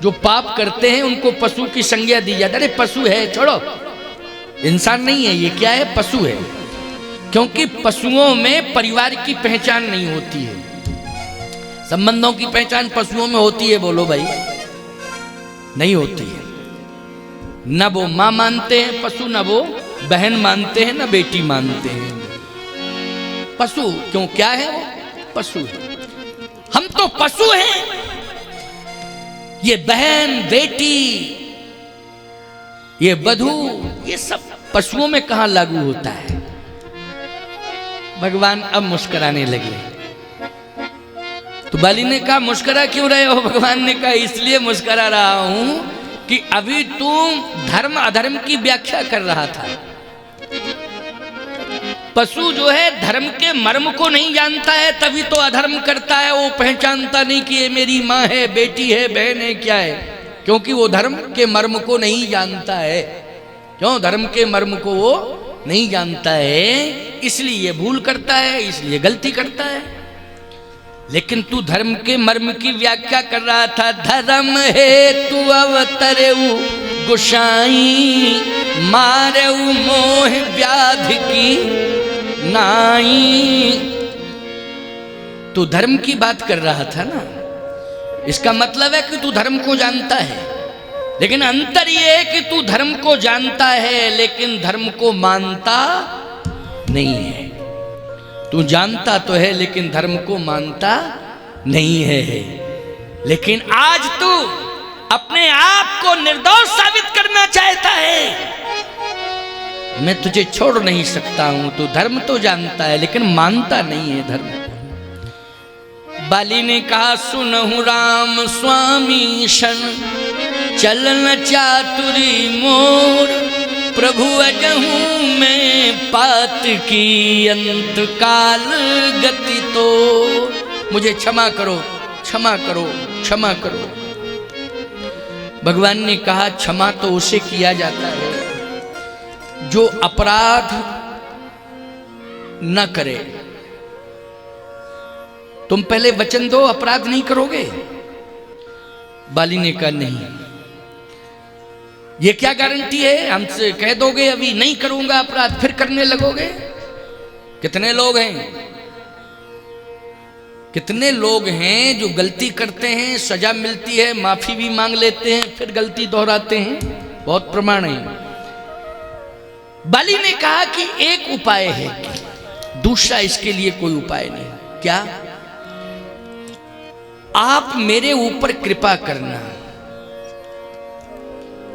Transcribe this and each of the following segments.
जो पाप करते हैं उनको पशु की संज्ञा दी जाती है। अरे पशु है, छोड़ो, इंसान नहीं है, ये क्या है, पशु है। क्योंकि पशुओं में परिवार की पहचान नहीं होती है, संबंधों की पहचान पशुओं में होती है। बोलो भाई, नहीं होती है। न वो मां मानते हैं पशु, न वो बहन मानते हैं, न बेटी मानते हैं। पशु क्यों, क्या है वो, पशु है। हम तो पशु हैं। ये बहन, बेटी, ये बधू, ये सब पशुओं में कहां लागू होता है। भगवान अब मुस्कुराने लगे। तो बाली ने कहा मुस्कुरा क्यों रहे हो? भगवान ने कहा इसलिए मुस्कुरा रहा हूं कि अभी तुम धर्म अधर्म की व्याख्या कर रहा था। पशु जो है धर्म के मर्म को नहीं जानता है, तभी तो अधर्म करता है। वो पहचानता नहीं कि ये मेरी माँ है, बेटी है, बहन है, क्या है, क्योंकि वो धर्म के मर्म को नहीं जानता है। क्यों? धर्म के मर्म को वो नहीं जानता है, इसलिए ये भूल करता है, इसलिए गलती करता है। लेकिन तू धर्म के मर्म की व्याख्या कर रहा था। धर्म है तू अवतरेऊ गोसाई, मारेऊ मोह व्याधि की नाई। तू धर्म की बात कर रहा था ना, इसका मतलब है कि तू धर्म को जानता है। लेकिन अंतर ये है कि तू धर्म को जानता है लेकिन धर्म को मानता नहीं है। तू जानता तो है लेकिन धर्म को मानता नहीं है। लेकिन आज तू अपने आप को निर्दोष साबित करना चाहता है। मैं तुझे छोड़ नहीं सकता हूं। तू धर्म तो जानता है लेकिन मानता नहीं है धर्म। बाली ने कहा सुनहु राम स्वामी शन, चलन चातुरी मोर, प्रभु अजहूं में पात की अंत काल गति तो। मुझे क्षमा करो, क्षमा करो, क्षमा करो। भगवान ने कहा क्षमा तो उसे किया जाता है जो अपराध न करे। तुम पहले वचन दो अपराध नहीं करोगे। बाली ने कहा नहीं। ये क्या गारंटी है? हमसे कह दोगे अभी नहीं करूंगा अपराध, फिर करने लगोगे। कितने लोग हैं, कितने लोग हैं जो गलती करते हैं, सजा मिलती है, माफी भी मांग लेते हैं, फिर गलती दोहराते हैं। बहुत प्रमाण है। बाली ने कहा कि एक उपाय है, दूसरा इसके लिए कोई उपाय नहीं। क्या? आप मेरे ऊपर कृपा करना।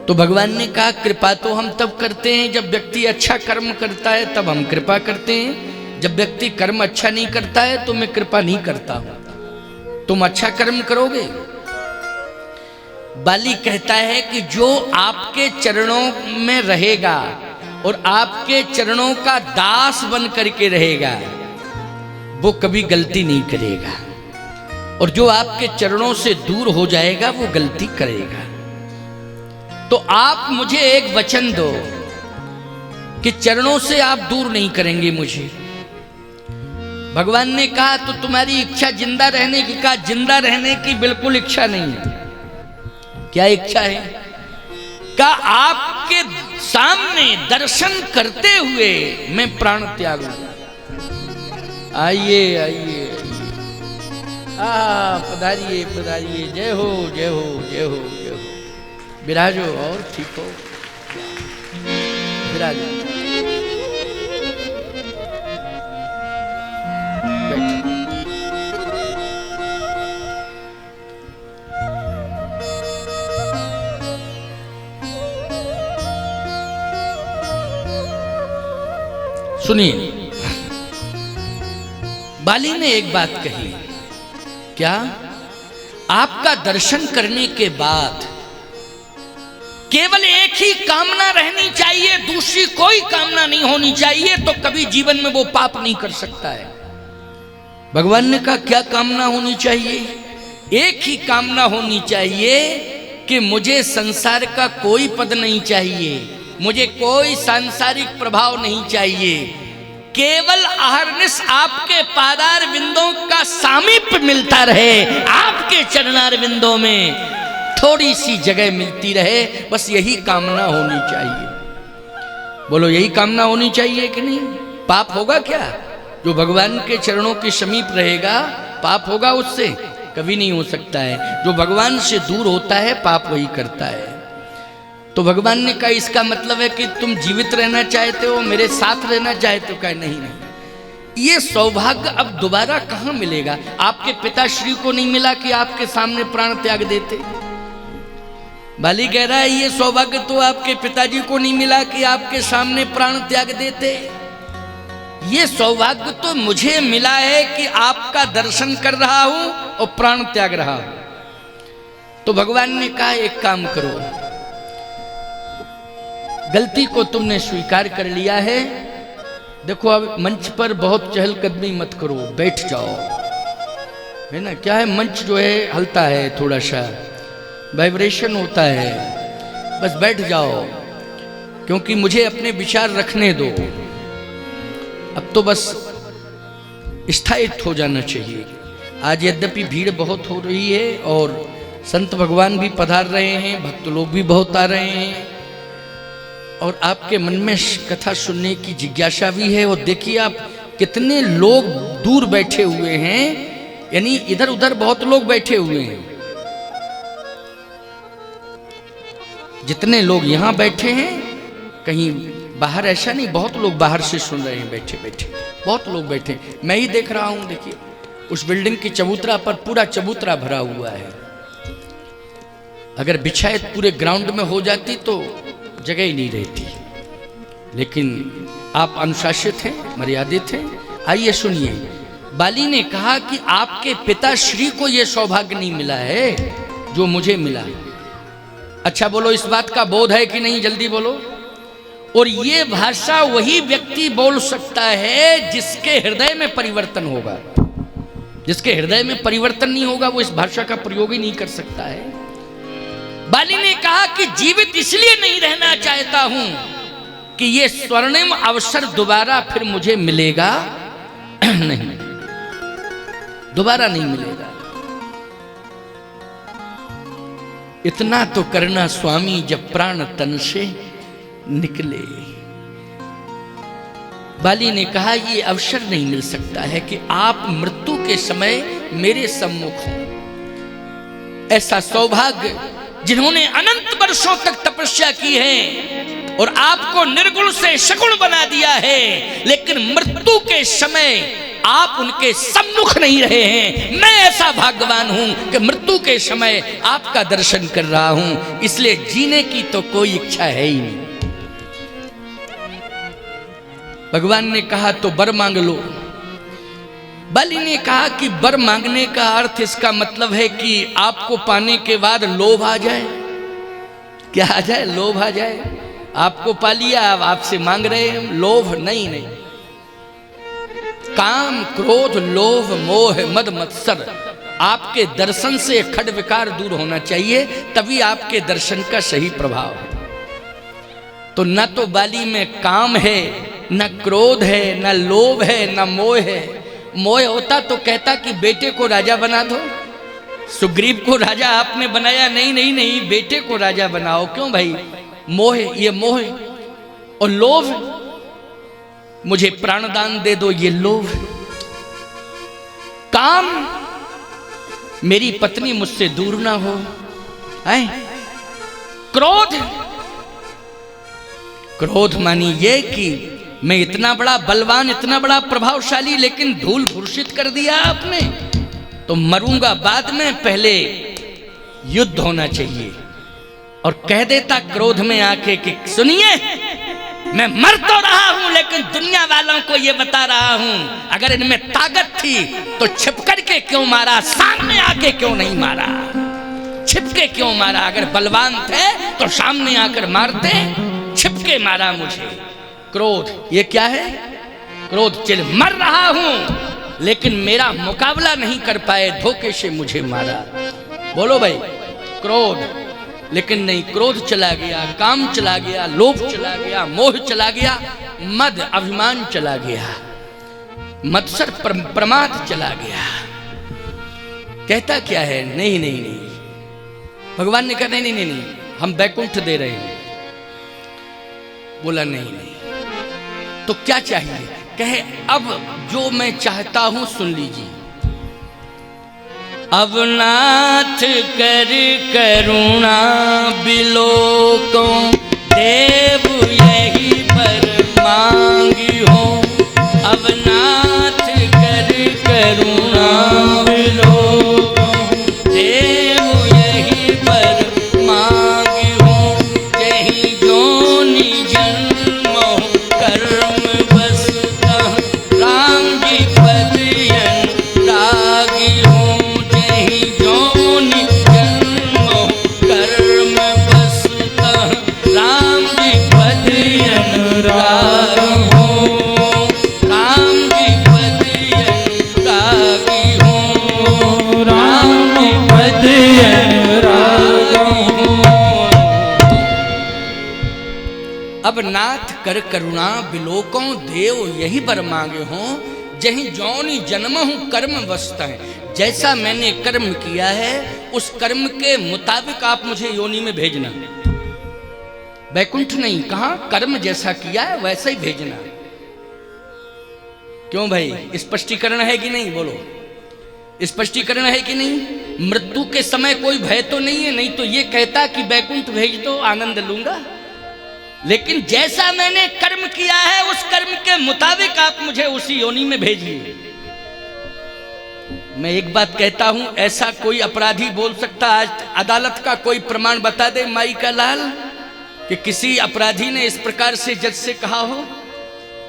तो भगवान ने कहा कृपा तो हम तब करते हैं जब व्यक्ति अच्छा कर्म करता है, तब हम कृपा करते हैं। जब व्यक्ति कर्म अच्छा नहीं करता है तो मैं कृपा नहीं करता हूं। तुम अच्छा कर्म करोगे। बाली कहता है कि जो आपके चरणों में रहेगा और आपके चरणों का दास बन करके रहेगा वो कभी गलती नहीं करेगा, और जो आपके चरणों से दूर हो जाएगा वो गलती करेगा। तो आप मुझे एक वचन दो कि चरणों से आप दूर नहीं करेंगे मुझे। भगवान ने कहा तो तुम्हारी इच्छा जिंदा रहने की? कहा जिंदा रहने की बिल्कुल इच्छा नहीं है। क्या इच्छा है? कहा आपके सामने दर्शन करते हुए मैं प्राण त्यागूं। आइए आइए, पधारिए पधारिए। जय हो जय हो जय हो जय हो। विराजो और ठीक हो, विराजो। सुनिए, बाली ने एक बात कही। क्या? आपका दर्शन करने के बाद केवल एक ही कामना रहनी चाहिए, दूसरी कोई कामना नहीं होनी चाहिए, तो कभी जीवन में वो पाप नहीं कर सकता है। भगवान ने कहा क्या कामना होनी चाहिए? एक ही कामना होनी चाहिए कि मुझे संसार का कोई पद नहीं चाहिए, मुझे कोई सांसारिक प्रभाव नहीं चाहिए, केवल अहर्निश आपके पादार बिंदों का सामीप्य मिलता रहे, आपके चरणार बिंदों में थोड़ी सी जगह मिलती रहे, बस यही कामना होनी चाहिए। बोलो यही कामना होनी चाहिए कि नहीं? पाप होगा क्या? जो भगवान के चरणों के समीप रहेगा पाप होगा उससे? कभी नहीं हो सकता है। जो भगवान से दूर होता है पाप वही करता है। तो भगवान ने कहा इसका मतलब है कि तुम जीवित रहना चाहते हो, मेरे साथ रहना चाहते हो? कहा नहीं नहीं, ये सौभाग्य अब दोबारा कहां मिलेगा? आपके पिताश्री को नहीं मिला कि आपके सामने प्राण त्याग देते? बाली कह रहा है ये सौभाग्य तो आपके पिताजी को नहीं मिला कि आपके सामने प्राण त्याग देते। ये सौभाग्य तो मुझे मिला है कि आपका दर्शन कर रहा हूं और प्राण त्याग रहा हूं। तो भगवान ने कहा एक काम करो, गलती को तुमने स्वीकार कर लिया है, देखो अब मंच पर बहुत चहलकदमी मत करो, बैठ जाओ, है ना? क्या है, मंच जो है हलता है, थोड़ा सा वाइब्रेशन होता है, बस बैठ जाओ, क्योंकि मुझे अपने विचार रखने दो। अब तो बस स्थायित्व हो जाना चाहिए। आज यद्यपि भीड़ बहुत हो रही है और संत भगवान भी पधार रहे हैं, भक्त लोग भी बहुत आ रहे हैं और आपके मन में कथा सुनने की जिज्ञासा भी है। और देखिए आप कितने लोग दूर बैठे हुए हैं, यानी इधर उधर बहुत लोग बैठे हुए हैं। जितने लोग यहाँ बैठे हैं, कहीं बाहर ऐसा नहीं, बहुत लोग बाहर से सुन रहे हैं बैठे बैठे, बहुत लोग बैठे। मैं ही देख रहा हूँ, देखिए उस बिल्डिंग की चबूतरा पर पूरा चबूतरा भरा हुआ है। अगर बिछायत पूरे ग्राउंड में हो जाती तो जगह ही नहीं रहती, लेकिन आप अनुशासित हैं, मर्यादित हैं। आइए सुनिए, बाली ने कहा कि आपके पिताश्री को यह सौभाग्य नहीं मिला है जो मुझे मिला। अच्छा बोलो, इस बात का बोध है कि नहीं? जल्दी बोलो। और ये भाषा वही व्यक्ति बोल सकता है जिसके हृदय में परिवर्तन होगा। जिसके हृदय में परिवर्तन नहीं होगा वो इस भाषा का प्रयोग ही नहीं कर सकता है। बाली ने कहा कि जीवित इसलिए नहीं रहना चाहता हूं कि ये स्वर्णिम अवसर दोबारा फिर मुझे मिलेगा नहीं, दोबारा नहीं मिलेगा। इतना तो करना स्वामी जब प्राण तन से निकले। बाली ने कहा ये अवसर नहीं मिल सकता है कि आप मृत्यु के समय मेरे सम्मुख हों। ऐसा सौभाग्य जिन्होंने अनंत वर्षों तक तपस्या की है और आपको निर्गुण से सगुण बना दिया है, लेकिन मृत्यु के समय आप उनके सम्मुख नहीं रहे हैं। मैं ऐसा भाग्यवान हूं कि मृत्यु के समय आपका दर्शन कर रहा हूं, इसलिए जीने की तो कोई इच्छा है ही नहीं। भगवान ने कहा तो वर मांग लो। बाली ने कहा कि वर मांगने का अर्थ इसका मतलब है कि आपको पाने के बाद लोभ आ जाए। क्या आ जाए? लोभ आ जाए। आपको पा लिया, अब आपसे मांग रहे हैं लोभ? नहीं नहीं, काम क्रोध लोभ मोह मद मत्सर आपके दर्शन से खड विकार दूर होना चाहिए, तभी आपके दर्शन का सही प्रभाव है। तो न तो बाली में काम है, न क्रोध है, न लोभ है, न मोह है। मोह होता तो कहता कि बेटे को राजा बना दो। सुग्रीव को राजा आपने बनाया, नहीं नहीं नहीं, बेटे को राजा बनाओ। क्यों भाई? मोह, ये मोह। और लोभ, मुझे प्राणदान दे दो, ये लोभ। काम, मेरी पत्नी मुझसे दूर ना हो, है? क्रोध, क्रोध मानी ये कि मैं इतना बड़ा बलवान, इतना बड़ा प्रभावशाली, लेकिन धूल भूषित कर दिया आपने, तो मरूंगा बाद में, पहले युद्ध होना चाहिए। और कह देता क्रोध में आके कि सुनिए, मैं मर तो रहा हूं लेकिन दुनिया वालों को यह बता रहा हूं, अगर इनमें ताकत थी तो छिप करके क्यों मारा, सामने आके क्यों नहीं मारा? छिपके क्यों मारा? अगर बलवान थे तो सामने आकर मारते, छिपके मारा मुझे। क्रोध, ये क्या है? क्रोध, चल मर रहा हूं लेकिन मेरा मुकाबला नहीं कर पाए, धोखे से मुझे मारा। बोलो भाई, क्रोध। लेकिन नहीं, क्रोध चला गया, काम चला गया, लोभ चला गया, मोह चला गया, मद अभिमान चला गया, मत्सर प्रमाद चला गया। कहता क्या है? नहीं नहीं नहीं, भगवान ने कहा नहीं नहीं नहीं नहीं, हम बैकुंठ दे रहे हैं। बोला नहीं नहीं, तो क्या चाहिए? कहे अब जो मैं चाहता हूं सुन लीजिए। अब नाथ कर करुणा बिलोको, देव यही पर मांगी हो। अब नाथ कर करुणा बिलोको, देव यही पर मांगी हो। जही जोनि जन्म कर्म बसता, राम जी पद अनुरागी हो। अब नाथ कर करुणा बिलोकों, देव यही बर मांगे हों। जहीं जौनी जन्म हूं कर्म वस्त है, जैसा मैंने कर्म किया है उस कर्म के मुताबिक आप मुझे योनि में भेजना। बैकुंठ नहीं, कहा कर्म जैसा किया है वैसा ही भेजना। क्यों भाई, स्पष्टीकरण है कि नहीं? बोलो, स्पष्टीकरण है कि नहीं? मृत्यु के समय कोई भय तो नहीं है, नहीं तो ये कहता कि बैकुंठ भेज दो, आनंद लूंगा। लेकिन जैसा मैंने कर्म किया है उस कर्म के मुताबिक आप मुझे उसी योनि में भेजिए। मैं एक बात कहता हूं, ऐसा कोई अपराधी बोल सकता, आज अदालत का कोई प्रमाण बता दे माई का लाल, कि किसी अपराधी ने इस प्रकार से जज से कहा हो?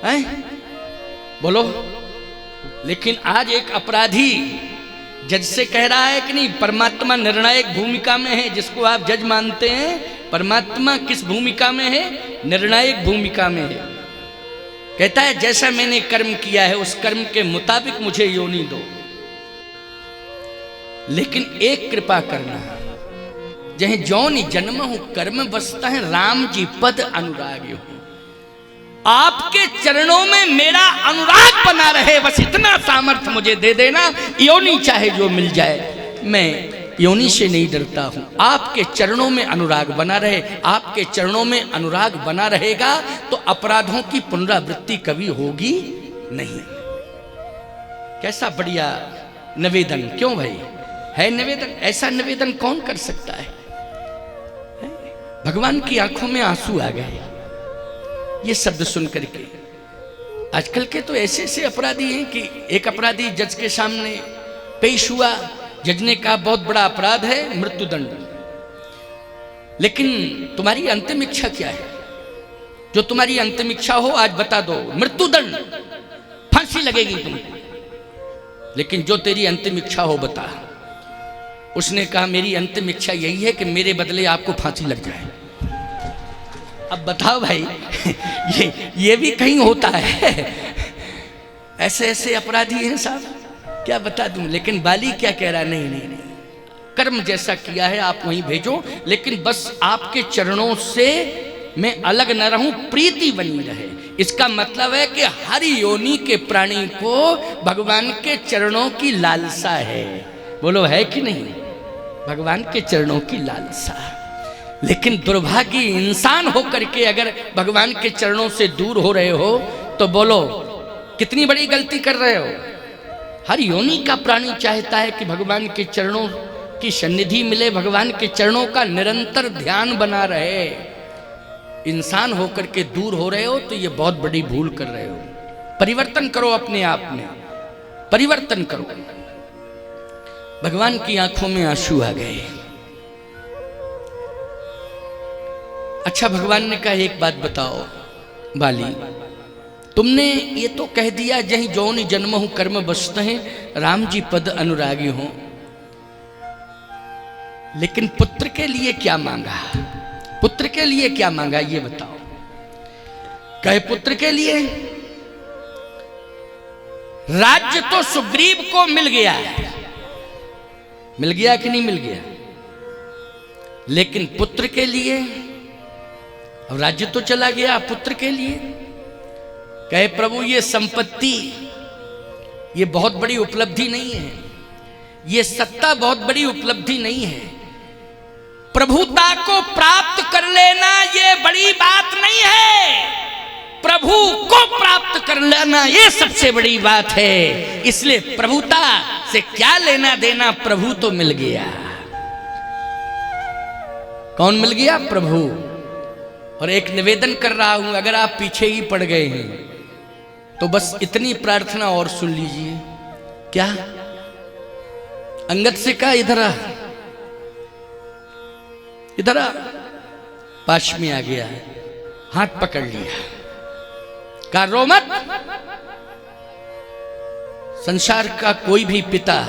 हैं? बोलो। लेकिन आज एक अपराधी जज से कह रहा है कि नहीं, परमात्मा निर्णायक भूमिका में है। जिसको आप जज मानते हैं, परमात्मा किस भूमिका में है? निर्णायक भूमिका में है। कहता है जैसा मैंने कर्म किया है उस कर्म के मुताबिक मुझे योनि दो। लेकिन एक कृपा करना, जहीं जौनि जन्म हूं कर्म बसता है, राम जी पद अनुरागी हूं। आपके चरणों में मेरा अनुराग बना रहे, बस इतना सामर्थ्य मुझे दे देना। योनि चाहे जो मिल जाए, मैं योनि से नहीं डरता हूं। आपके चरणों में अनुराग बना रहे। आपके चरणों में अनुराग बना रहेगा तो अपराधों की पुनरावृत्ति कभी होगी नहीं। कैसा बढ़िया निवेदन, क्यों भाई? है निवेदन, ऐसा निवेदन कौन कर सकता है? भगवान की आंखों में आंसू आ गए ये शब्द सुन करके। आजकल के तो ऐसे ऐसे अपराधी हैं कि एक अपराधी जज के सामने पेश हुआ, जज ने कहा बहुत बड़ा अपराध है, मृत्युदंड। लेकिन तुम्हारी अंतिम इच्छा क्या है? जो तुम्हारी अंतिम इच्छा हो आज बता दो, मृत्युदंड, फांसी लगेगी तुमको। लेकिन जो तेरी अंतिम इच्छा हो बता। उसने कहा मेरी अंतिम इच्छा यही है कि मेरे बदले आपको फांसी लग जाए। अब बताओ भाई, ये भी कहीं होता है? ऐसे ऐसे अपराधी हैं साहब, क्या बता दूं। लेकिन बाली क्या कह रहा? नहीं नहीं नहीं, कर्म जैसा किया है आप वहीं भेजो, लेकिन बस आपके चरणों से मैं अलग न रहूं, प्रीति बनी रहे। इसका मतलब है कि हर योनि के प्राणी को भगवान के चरणों की लालसा है। बोलो, है कि नहीं? भगवान के चरणों की लालसा। लेकिन दुर्भागी इंसान होकर के अगर भगवान के चरणों से दूर हो रहे हो तो बोलो कितनी बड़ी गलती कर रहे हो। हर योनि का प्राणी चाहता है कि भगवान के चरणों की सन्निधि मिले, भगवान के चरणों का निरंतर ध्यान बना रहे। इंसान होकर के दूर हो रहे हो तो ये बहुत बड़ी भूल कर रहे हो। परिवर्तन करो अपने आप में, परिवर्तन करो। भगवान की आंखों में आंसू आ गए। अच्छा, भगवान ने कहा एक बात बताओ बाली, तुमने ये तो कह दिया जहीं जौनि जन्म हूं कर्म बसते हैं, राम जी पद अनुरागी हो, लेकिन पुत्र के लिए क्या मांगा? पुत्र के लिए क्या मांगा ये बताओ। कहे पुत्र के लिए राज्य तो सुग्रीव को मिल गया है, मिल गया कि नहीं मिल गया? लेकिन पुत्र के लिए, अब राज्य तो चला गया, पुत्र के लिए कहे प्रभु ये संपत्ति, ये बहुत बड़ी उपलब्धि नहीं है, ये सत्ता बहुत बड़ी उपलब्धि नहीं है, प्रभुता को प्राप्त कर लेना ये बड़ी बात नहीं है, प्रभु को प्राप्त कर लेना ये सबसे बड़ी बात है। इसलिए प्रभुता से क्या लेना देना, प्रभु तो मिल गया। कौन मिल गया? प्रभु। और एक निवेदन कर रहा हूं, अगर आप पीछे ही पड़ गए हैं तो बस इतनी प्रार्थना और सुन लीजिए। क्या? अंगद से कहा इधर आ, इधर आ। पास में आ गया, हाथ पकड़ लिया, कहा रो मत। संसार का कोई भी पिता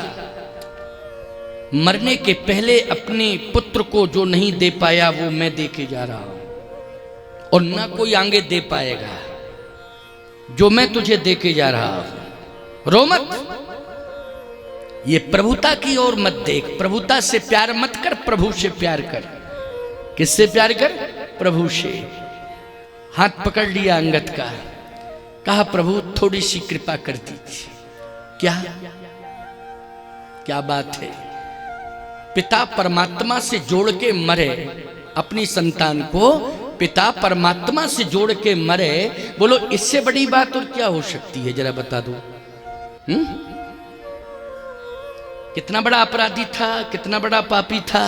मरने के पहले अपने पुत्र को जो नहीं दे पाया वो मैं दे के जा रहा हूं, और ना कोई आगे दे पाएगा जो मैं तुझे दे के जा रहा हूं। रो मत, ये प्रभुता की ओर मत देख, प्रभुता से प्यार मत कर, प्रभु से प्यार कर। किससे प्यार कर? प्रभु से। हाथ पकड़ लिया अंगद का, कहा प्रभु थोड़ी सी कृपा कर दीजिए। क्या क्या बात है? पिता परमात्मा से जोड़ के मरे अपनी संतान को, पिता परमात्मा से जोड़ के मरे, बोलो इससे बड़ी बात और क्या हो सकती है? जरा बता दो। कितना बड़ा अपराधी था, कितना बड़ा पापी था,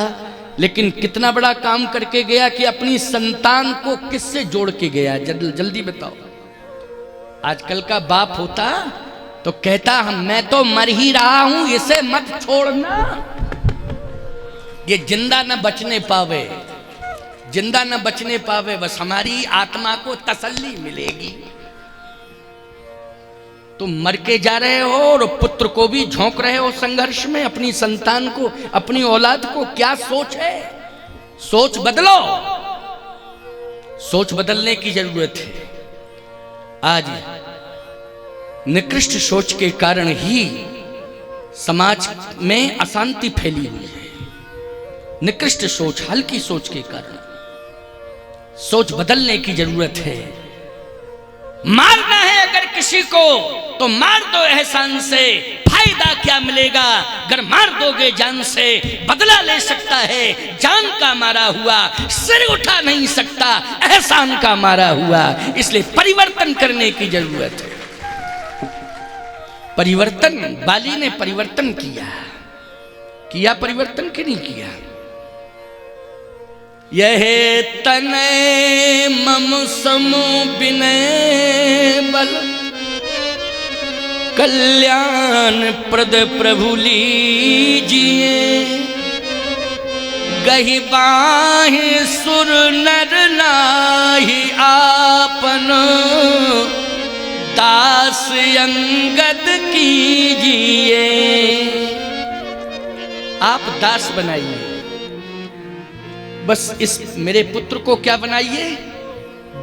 लेकिन कितना बड़ा काम करके गया कि अपनी संतान को किससे जोड़ के गया? जल्दी बताओ। आजकल का बाप होता तो कहता मैं तो मर ही रहा हूं, इसे मत छोड़ना, ये जिंदा न बचने पावे, जिंदा न बचने पावे, बस हमारी आत्मा को तसल्ली मिलेगी। तुम मर के जा रहे हो और पुत्र को भी झोंक रहे हो संघर्ष में, अपनी संतान को, अपनी औलाद को। क्या सोच है? सोच बदलो, सोच बदलने की जरूरत है। आज निकृष्ट सोच के कारण ही समाज में अशांति फैली हुई है। निकृष्ट सोच, हल्की सोच के कारण सोच बदलने की जरूरत है। मारना है अगर किसी को तो मार दो एहसान से, फायदा क्या मिलेगा? अगर मार दोगे जान से, बदला ले सकता है जान का मारा हुआ, सिर उठा नहीं सकता एहसान का मारा हुआ। इसलिए परिवर्तन करने की जरूरत है। परिवर्तन, बाली ने परिवर्तन किया परिवर्तन कि नहीं किया? यह तनय मम समो विनय बल, कल्याण प्रद प्रभु लीजिए। गहि बाहि सुर नर नाहि आपन, दास अंगद कीजिए। आप दास बनाइए, बस इस मेरे पुत्र को क्या बनाइए?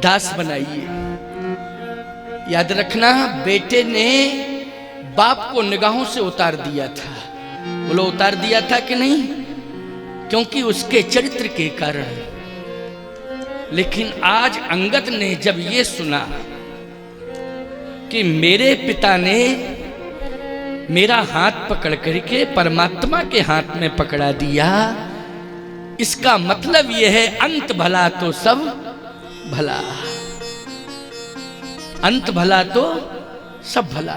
दास बनाइए। याद रखना, बेटे ने बाप को निगाहों से उतार दिया था। बोलो उतार दिया था कि नहीं? क्योंकि उसके चरित्र के कारण। लेकिन आज अंगद ने जब ये सुना कि मेरे पिता ने मेरा हाथ पकड़ करके परमात्मा के हाथ में पकड़ा दिया, इसका मतलब यह है अंत भला तो सब भला, अंत भला तो सब भला।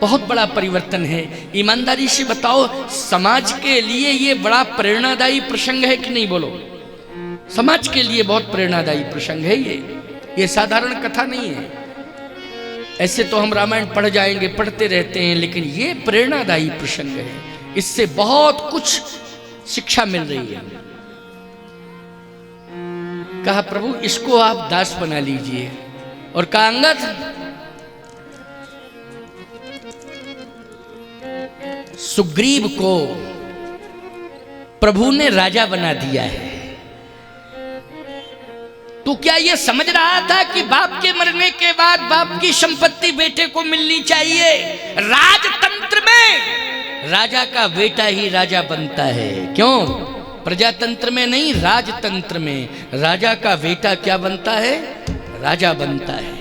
बहुत बड़ा परिवर्तन है। ईमानदारी से बताओ, समाज के लिए यह बड़ा प्रेरणादायी प्रसंग है कि नहीं? बोलो, समाज के लिए बहुत प्रेरणादायी प्रसंग है ये साधारण कथा नहीं है। ऐसे तो हम रामायण पढ़ जाएंगे, पढ़ते रहते हैं, लेकिन ये प्रेरणादायी प्रसंग है। इससे बहुत कुछ शिक्षा मिल रही है। कहा प्रभु इसको आप दास बना लीजिए, और कहा अंगद सुग्रीव को प्रभु ने राजा बना दिया है। तो क्या यह समझ रहा था कि बाप के मरने के बाद बाप की संपत्ति बेटे को मिलनी चाहिए? राजतंत्र में राजा का बेटा ही राजा बनता है। क्यों? प्रजातंत्र में नहीं, राजतंत्र में राजा का बेटा क्या बनता है? राजा बनता है।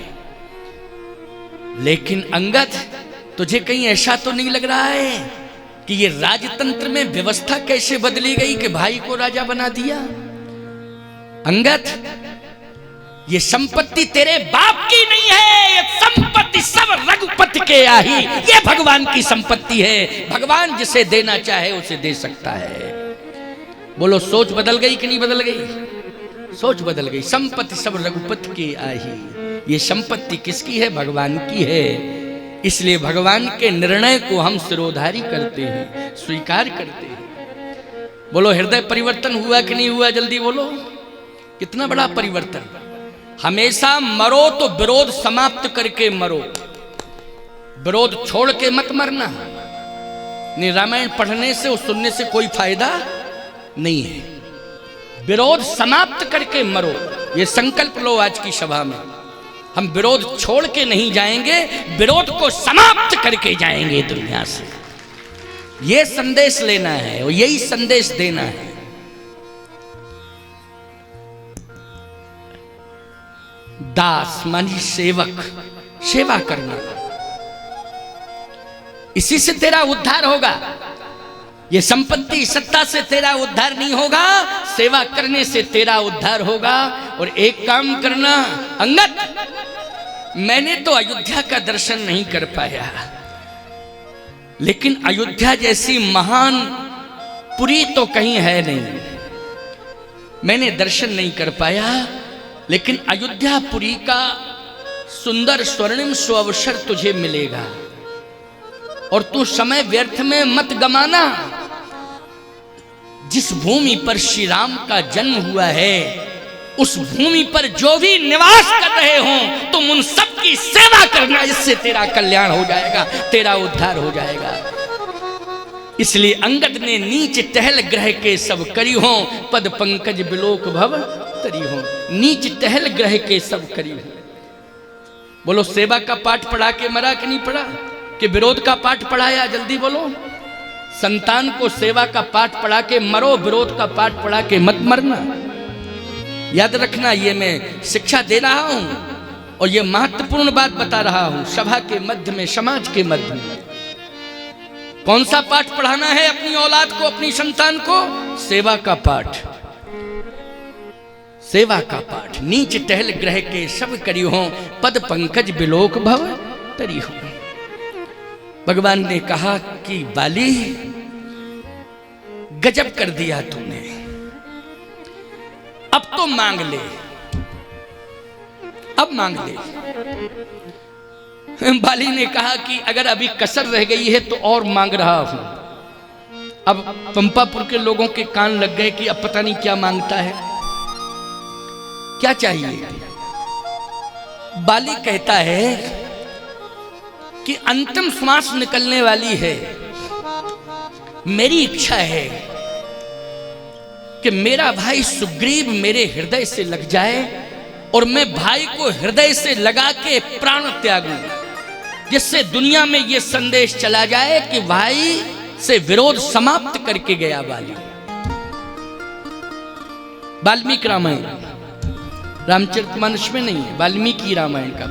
लेकिन अंगद, तुझे कहीं ऐसा तो नहीं लग रहा है कि ये राजतंत्र में व्यवस्था कैसे बदली गई कि भाई को राजा बना दिया। अंगद, ये संपत्ति तेरे बाप की नहीं है, ये संपत्ति सब रघुपति के आही, ये भगवान की संपत्ति है। भगवान जिसे देना चाहे उसे दे सकता है। बोलो सोच बदल गई कि नहीं बदल गई? सोच बदल गई। संपत्ति सब रघुपति के आही, ये संपत्ति किसकी है? भगवान की है। इसलिए भगवान के निर्णय को हम सिरोधारी करते हैं, स्वीकार करते हैं। बोलो हृदय परिवर्तन हुआ कि नहीं हुआ? जल्दी बोलो। कितना बड़ा परिवर्तन। हमेशा मरो तो विरोध समाप्त करके मरो, विरोध छोड़ के मत मरना। नहीं, रामायण पढ़ने से और सुनने से कोई फायदा नहीं है। विरोध समाप्त करके मरो, ये संकल्प लो आज की सभा में। हम विरोध छोड़ के नहीं जाएंगे, विरोध को समाप्त करके जाएंगे दुनिया से। ये संदेश लेना है और यही संदेश देना है। दास मानी सेवक, सेवा करना, इसी से तेरा उद्धार होगा। ये संपत्ति सत्ता से तेरा उद्धार नहीं होगा, सेवा करने से तेरा उद्धार होगा। और एक काम करना अंगद, मैंने तो अयोध्या का दर्शन नहीं कर पाया, लेकिन अयोध्या जैसी महान पुरी तो कहीं है नहीं। मैंने दर्शन नहीं कर पाया, लेकिन अयोध्यापुरी का सुंदर स्वर्णिम सुअवसर तुझे मिलेगा। और तू समय व्यर्थ में मत गमाना। जिस भूमि पर श्री राम का जन्म हुआ है, उस भूमि पर जो भी निवास कर रहे हों, तुम उन सब की सेवा करना। इससे तेरा कल्याण हो जाएगा, तेरा उद्धार हो जाएगा। इसलिए अंगद ने नीच टहल ग्रह के सब करी हो, पद पंकज बिलोक भव तरी हो। नीच टहल ग्रह के सब करी हो। बोलो सेवा का पाठ पढ़ा के मरा कि नहीं पढ़ा? कि विरोध का पाठ पढ़ाया? जल्दी बोलो। संतान को सेवा का पाठ पढ़ा के मरो, विरोध का पाठ पढ़ा के मत मरना। याद रखना, ये मैं शिक्षा दे रहा हूं और ये महत्वपूर्ण बात बता रहा हूं सभा के मध्य में, समाज के मध्य में। कौन सा पाठ पढ़ाना है अपनी औलाद को, अपनी संतान को? सेवा का पाठ, सेवा का पाठ। नीच टहल ग्रह के सब करी हो, पद पंकज बिलोक भव तरी हो। भगवान ने कहा कि बाली, गजब कर दिया तूने, अब तो मांग ले, अब मांग ले। बाली ने कहा कि अगर अभी कसर रह गई है तो और मांग रहा हूं। अब पंपापुर के लोगों के कान लग गए कि अब पता नहीं क्या मांगता है, क्या चाहिए। बाली कहता है कि अंतिम श्वास निकलने वाली है, मेरी इच्छा है कि मेरा भाई सुग्रीव मेरे हृदय से लग जाए और मैं भाई को हृदय से लगा के प्राण त्यागूं, जिससे दुनिया में यह संदेश चला जाए कि भाई से विरोध समाप्त करके गया बाली। वाल्मीकि रामायण, रामचरितमानस में नहीं है, वाल्मीकि रामायण का